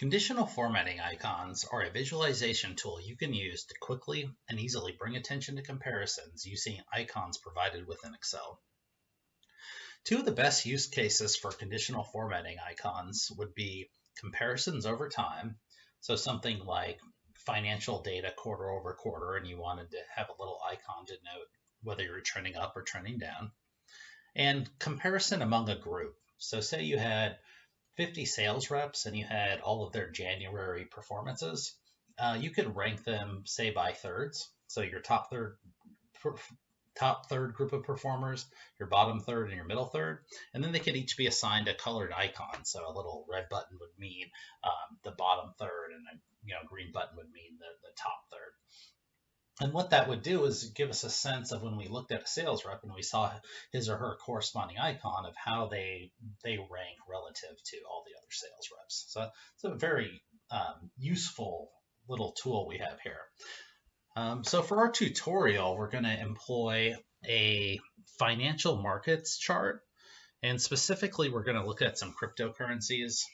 Conditional formatting icons are a visualization tool you can use to quickly and easily bring attention to comparisons using icons provided within Excel. Two of the best use cases for conditional formatting icons would be comparisons over time. So something like financial data quarter over quarter, and you wanted to have a little icon to note whether you're trending up or trending down. And comparison among a group. So say you had 50 sales reps and you had all of their January performances, you could rank them, say, by thirds. So your top third group of performers, your bottom third, and your middle third, and then they could each be assigned a colored icon. So a little red button would mean the bottom third, and a green button would mean the top third. And what that would do is give us a sense of when we looked at a sales rep and we saw his or her corresponding icon of how they rank relative to all the other sales reps. So it's a very useful little tool we have here. So for our tutorial, we're going to employ a financial markets chart. And specifically, we're going to look at some cryptocurrencies.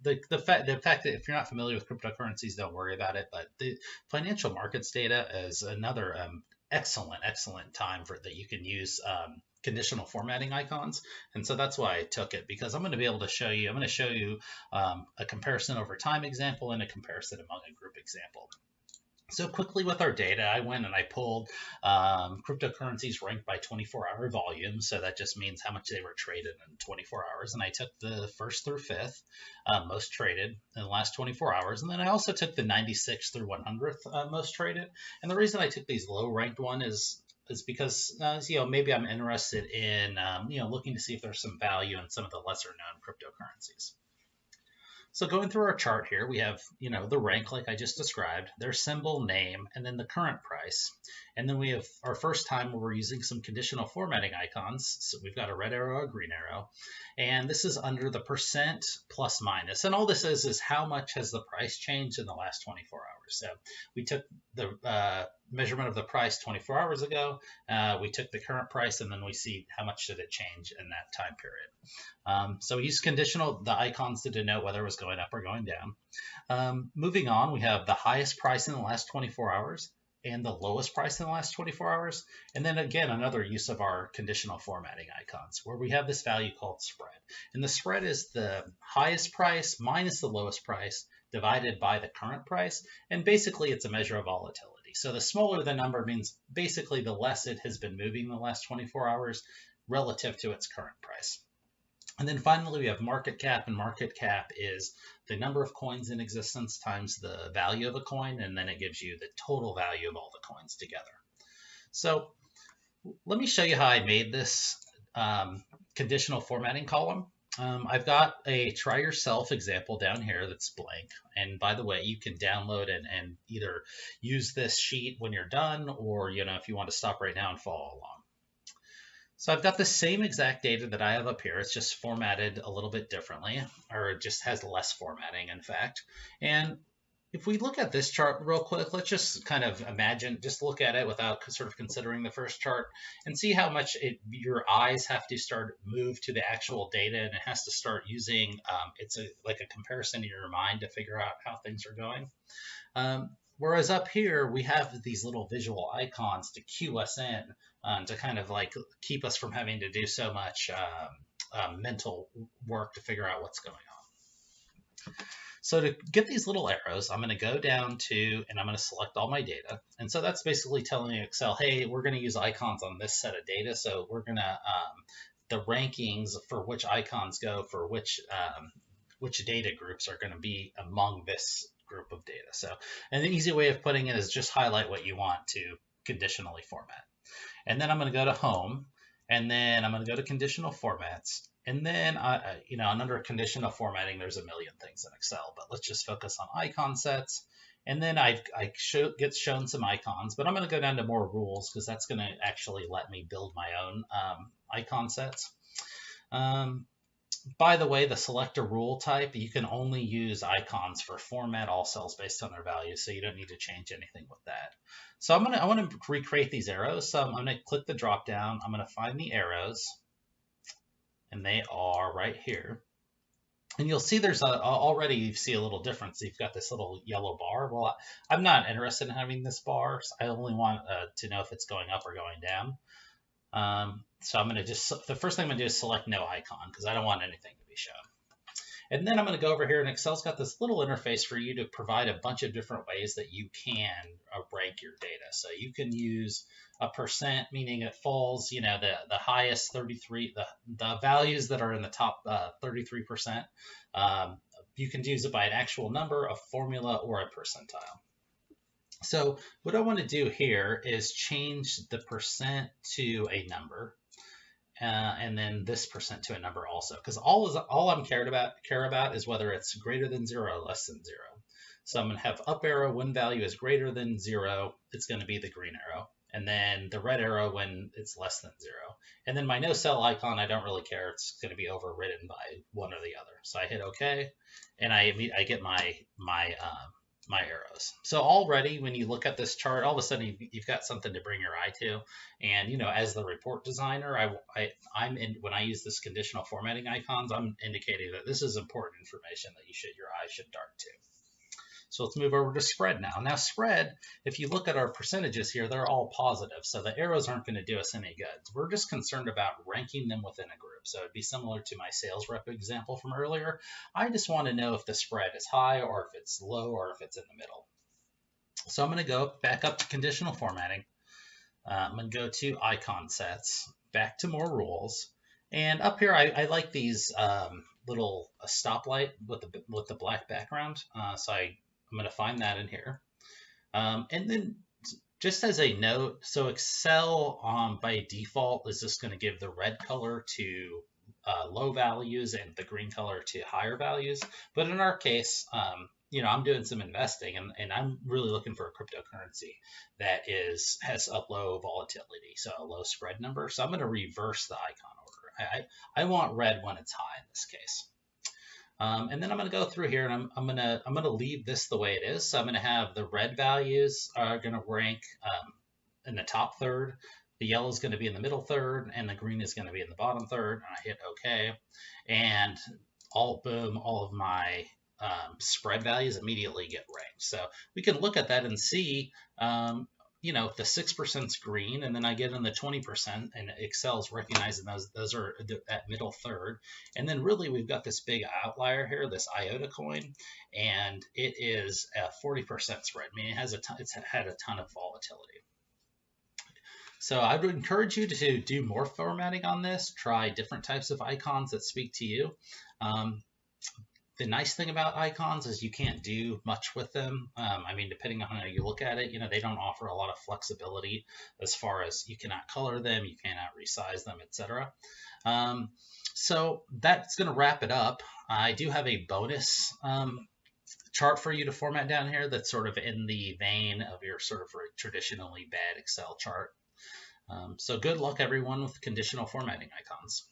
The fact that if you're not familiar with cryptocurrencies, don't worry about it. But the financial markets data is another excellent time that you can use conditional formatting icons. And so that's why I took it, because I'm going to be able to show you, a comparison over time example and a comparison among a group example. So quickly with our data, I went and I pulled cryptocurrencies ranked by 24-hour volume. So that just means how much they were traded in 24 hours. And I took the 1st through 5th most traded in the last 24 hours. And then I also took the 96th through 100th most traded. And the reason I took these low ranked one is because maybe I'm interested in looking to see if there's some value in some of the lesser known cryptocurrencies. So going through our chart here, we have, the rank like I just described, their symbol, name, and then the current price. And then we have our first time where we're using some conditional formatting icons. So we've got a red arrow, a green arrow, and this is under the percent plus minus. And all this is how much has the price changed in the last 24 hours. So we took the measurement of the price 24 hours ago, we took the current price, and then we see how much did it change in that time period. So we use the icons to denote whether it was going up or going down. Moving on, we have the highest price in the last 24 hours and the lowest price in the last 24 hours. And then again, another use of our conditional formatting icons, where we have this value called spread. And the spread is the highest price minus the lowest price divided by the current price. And basically, it's a measure of volatility. So the smaller the number means basically the less it has been moving the last 24 hours relative to its current price. And then finally, we have market cap, and market cap is the number of coins in existence times the value of a coin, and then it gives you the total value of all the coins together. So let me show you how I made this conditional formatting column. I've got a try yourself example down here that's blank. And by the way, you can download and either use this sheet when you're done, or if you want to stop right now and follow along. So I've got the same exact data that I have up here. It's just formatted a little bit differently, or it just has less formatting, in fact. And if we look at this chart real quick, let's just kind of just look at it without sort of considering the first chart and see how much your eyes have to start move to the actual data, and it has to start using, like a comparison in your mind to figure out how things are going. Whereas up here, we have these little visual icons to cue us in, to kind of like keep us from having to do so much mental work to figure out what's going on. So to get these little arrows, I'm going to go down to, and I'm going to select all my data. And so that's basically telling Excel, hey, we're going to use icons on this set of data. So we're going to, the rankings for which icons go for which data groups are going to be among this group of data. So, and the easy way of putting it is just highlight what you want to conditionally format. And then I'm going to go to Home, and then I'm going to go to Conditional Formats. And then, under conditional formatting, there's a million things in Excel, but let's just focus on icon sets. And then I get shown some icons, but I'm going to go down to more rules because that's going to actually let me build my own icon sets. By the way, the select a rule type, you can only use icons for format all cells based on their values, so you don't need to change anything with that. So I want to recreate these arrows. So I'm going to click the drop down. I'm going to find the arrows, and they are right here. And you'll see there's already you see a little difference. You've got this little yellow bar. Well, I'm not interested in having this bar. So I only want to know if it's going up or going down. So I'm going to the first thing I'm going to do is select no icon because I don't want anything to be shown. And then I'm going to go over here, and Excel's got this little interface for you to provide a bunch of different ways that you can rank your data. So you can use a percent, meaning it falls, the highest 33, the values that are in the top 33%. You can use it by an actual number, a formula, or a percentile. So what I want to do here is change the percent to a number. And then this percent to a number also, because all I'm care about is whether it's greater than 0 or less than 0. So I'm going to have up arrow when value is greater than 0, it's going to be the green arrow, and then the red arrow when it's less than 0. And then my no cell icon, I don't really care. It's going to be overridden by one or the other. So I hit OK, and I get my arrows. So already when you look at this chart, all of a sudden you've got something to bring your eye to. And as the report designer, when I use this conditional formatting icons, I'm indicating that this is important information that your eye should dart to. So let's move over to spread now. Now spread, if you look at our percentages here, they're all positive. So the arrows aren't going to do us any good. We're just concerned about ranking them within a group. So it'd be similar to my sales rep example from earlier. I just want to know if the spread is high or if it's low or if it's in the middle. So I'm going to go back up to conditional formatting. I'm going to go to icon sets, back to more rules. And up here, I like these little stoplight with the black background. So I'm going to find that in here. And then just as a note, so Excel by default is just going to give the red color to low values and the green color to higher values. But in our case, I'm doing some investing and I'm really looking for a cryptocurrency that has a low volatility, so a low spread number. So I'm going to reverse the icon order. I want red when it's high in this case. And then I'm going to go through here and I'm going to leave this the way it is. So I'm going to have the red values are going to rank in the top third. The yellow is going to be in the middle third, and the green is going to be in the bottom third. And I hit OK, and all of my spread values immediately get ranked. So we can look at that and see, if the 6% is green, and then I get in the 20%, and Excel's recognizing those are at middle third. And then really we've got this big outlier here, this IOTA coin, and it is a 40% spread, meaning it's had a ton of volatility. So I would encourage you to do more formatting on this, try different types of icons that speak to you. The nice thing about icons is you can't do much with them. Depending on how you look at it, they don't offer a lot of flexibility as far as you cannot color them, you cannot resize them, etc. So that's going to wrap it up. I do have a bonus chart for you to format down here that's sort of in the vein of your sort of traditionally bad Excel chart. So good luck, everyone, with conditional formatting icons.